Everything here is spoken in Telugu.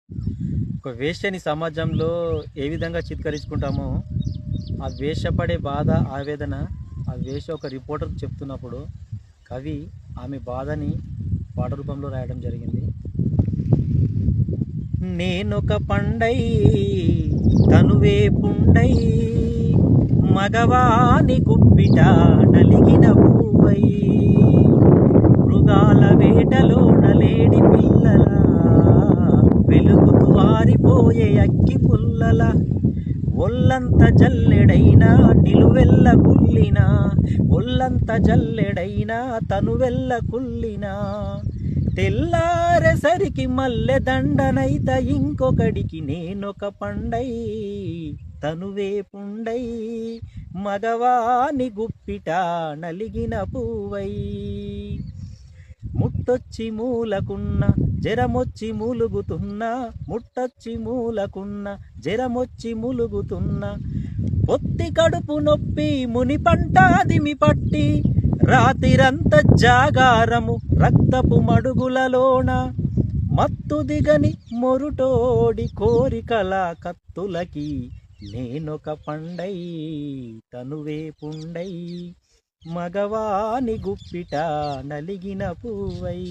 ఒక వేశ్యని సమాజంలో ఏ విధంగా చిత్కరించుకుంటామో, ఆ వేశ్య పడే బాధ, ఆవేదన ఆ వేశ్య ఒక రిపోర్టర్‌కి చెప్తున్నప్పుడు కవి ఆమె బాధని పాట రూపంలో రాయడం జరిగింది. నేనొక పండై తనువే పుండై మగవాని గుప్పిట నలిగిన పువ్వై మృగాల వేటలోన లేడి పిల్లల వెలుగుతూ ఆరిపోయే అగ్గి పుల్లల ఒల్లంత జల్లెడైనా నిలువెల్ల కుల్లినా ఒల్లంత జల్లెడైనా తనువెల్ల కుల్లినా తెల్లారేసరికి మల్లె దండనైత ఇంకొకడికి నేనొక పండై తనువే పుండై మగవాని గుప్పిట నలిగిన పువ్వై ముట్టొచ్చి మూలకున్న జరమొచ్చి మూలుగుతున్నా ముట్టొచ్చి మూలకున్న జరమొచ్చి మూలుగుతున్నా పొత్తి కడుపు నొప్పి ముని పంటాదిమి పట్టి రాతిరంత జాగారము రక్తపు మడుగులలోన మత్తు దిగని మొరుటోడి కోరికల కత్తులకి నేనొక పండై తనువే పుండై మగవాని గుప్పిట నలిగిన పువ్వై.